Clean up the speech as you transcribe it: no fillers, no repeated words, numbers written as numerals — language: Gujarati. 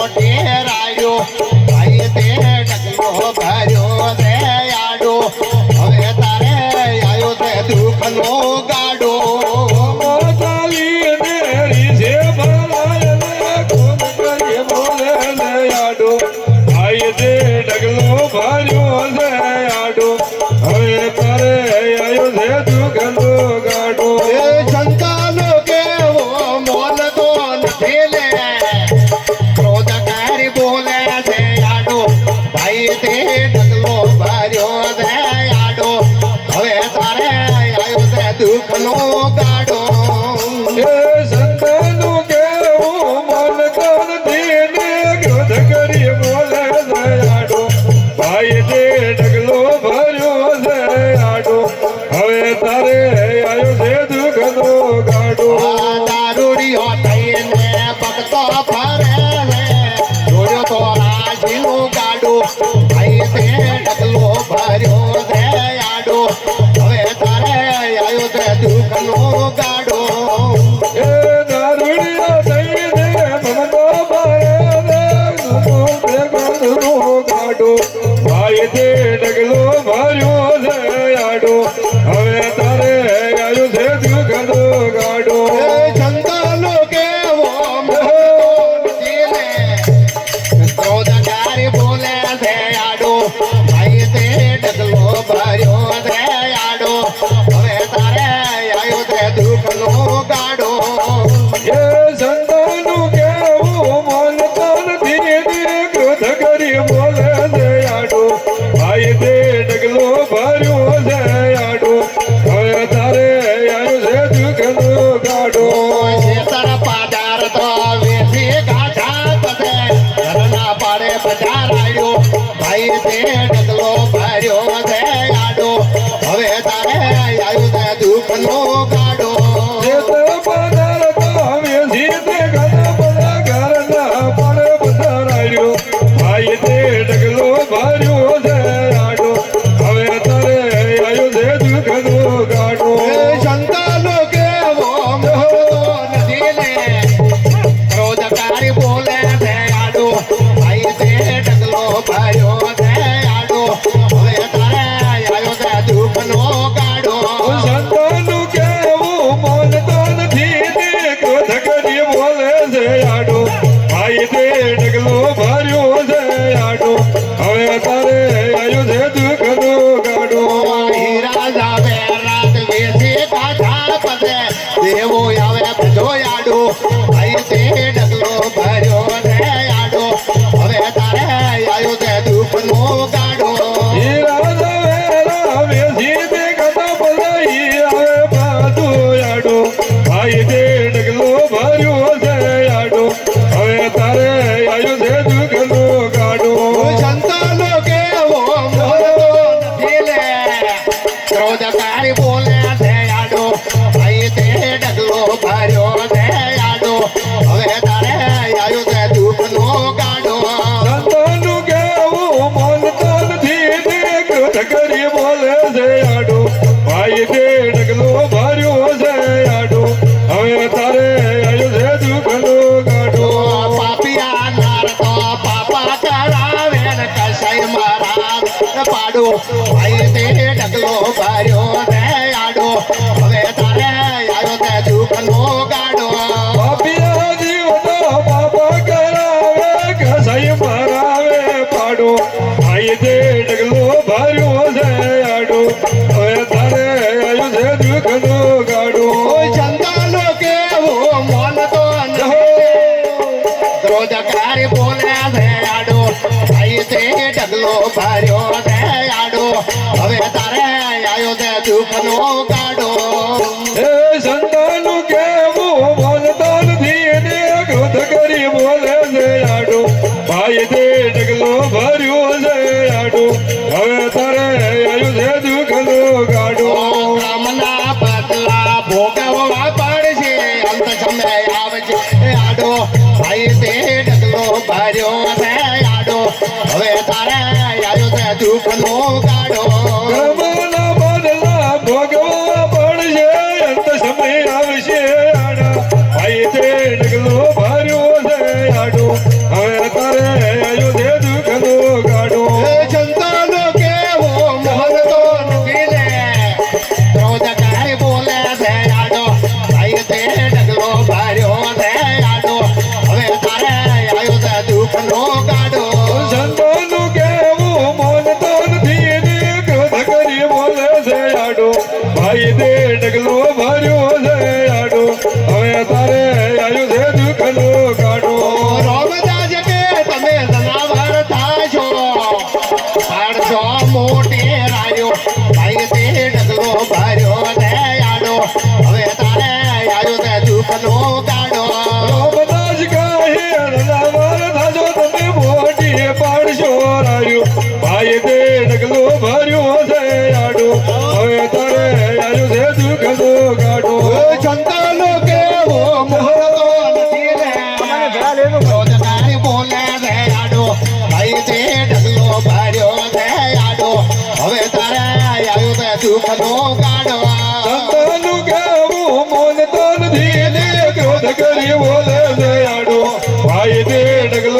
ટેરાયો ભાઈ તે ડગલો ભર્યો રે આડો હવે તારે આયો તે દુઃખનો ગાડો દુઃખનો ગાડો સંતાનો કેવું મન તન દીને ક્રોધ કરી બોલે દયાડો ભાઈ તે ડગલો ભર્યો દયાડો હવે તારે આયો છે દુઃખનો ગાડો દારૂડિયો થઈને ભક્તો ફરે જોડ્યો તો રાજીનું ગાડો ભાઈ તે ડગલો ભર્યો દયાડો હવે તારે આયો તે દુઃખનો ગાડો એ દારૂડિયો થઈને ભક્તો ફરે દુઃખનો ગાડો ભાઈ તે ડગલો ભર્યો દયાડો હવે તારે આયો છે દુઃખનો ગાડો સંતાનો કેવો ક્રોધકારી બોલે છે આડો ભાઈ તે ડગલો ભર્યો છે આડો હવે તારે આયો તે દુઃખનો ગાડો એ સંતાનું કેવું મન તન દીને ક્રોધ કરી બોલે દયાડો ભાઈ તે ડગલો ભર્યો દયાડો હવે તારે આયો છે દુઃખનો ગાડો શેતર પાદાર તો વેસી ગાઢા પદે ઘરના પાડે બજાર આવ્યો ભાઈ તે ડગલો ભર્યો છે આડો હવે તારે આયો તે દુઃખનો ગાડો ભાઈ તે ડગલો ભર્યો દયાડો હવે તારે આયો છે દુઃખનો ગાડો સંતાનો કેવો નથી ને ક્રોધકારી બોલે છે આડો ભાઈ તે ડગલો ભર્યો છે આડો હવે તારે આયો તે દુઃખનો ગાડો સંતાનું કેવું મન તો નથી ને ક્રોધ કરી બોલે છે આડો ભાઈ તે ડગલો ભર્યો છે આડો હવે તારે આયો છે દુઃખનો ગાડો હીરા જાવે રાત વેસી કાઢા પદે દેવો આવે બધો આડો ભાઈ તે ડગલો ભર્યો છે આડો હવે તારે આયો તે દુઃખનો ગાડો ભાઈ તે ડગલો ભર્યો છે આડો હવે તારે આયો છે દુઃખનો ગાડો સંતાનો કેવો નથી લે ક્રોધકારી બોલે છે આડો ભાઈ તે ડગલો ભર્યો છે આડો હવે તારે આયો તે દુઃખનો ગાડો સંતાનું કેવું મન તો નથી ને ક્રોધ કરી બોલે છે આડો ભાઈ તે ડગલો ભર્યો છે આડો હવે તારે આયો છે દુઃખનો ગાડો પાપિયા નાર તો પાપા કરાવે ને કસાઈ મારા પાડો ભાઈ તે ડગલો ભર્યો છે આડો હવે તારે આયો તે દુઃખનો ગાડો પાપિયા જીવનો પાપા કરાવે કસાઈ મરાવે પાડો ભાઈ તે ડગલો ભર્યો છે આડો હવે તારે આયો છે દુઃખનો ગાડો સંતાનો કેવો મોન તો ક્રોધકારી બોલે છે આડો ભાઈ તે ડગલો ભર્યો છે આડો હવે તારે આયો તે દુઃખનો ગાડો એ સંતાનું કેવું બોલતો નથી ને ક્રોધ કરી બોલે છે આડો ભાઈ તે ડગલો ભર્યો છે આડો હવે તારે આયો છે દુઃખનો ગાડો કામના બદલા ભોગવવા પડશે અંત સમય આવશે આડો ભાઈ તે ડગલો ભર્યો છે આડો હવે તારે આયો છે દુઃખનો ગાડો કર્મના બદલા ભોગવવા પડશે અંત સમય આવશે આડા ભાઈ તે ડગલો ભર્યો છે આડો હવે કાઢો રોમદાસ કે તમે જનાવર થાશો પાડશો મોટે રાયો ભાઈ તે ડગલો ભર્યો ને આડો હવે તારે આવ્યો તે દુઃખનો ગાડો રોમદાસ કહે રનાવર થાજો તમે મોટી પાડશો રાયો ભાઈ તે ડગલો ભર્યો છે આડો હવે તારે આવ્યો છે દુઃખનો કાઢો સંતાનો કેવો મોહતો નથી રે રોજ તારી બોલે રે આડો ભાઈ તે ડગલો ભર્યો છે આડો હવે તારે આવ્યો તે દુઃખનો ગાડો સંતાનું કેવું મોનતો નથી ને ક્રોધ કરી બોલે છે આડો ભાઈ તે ડગલો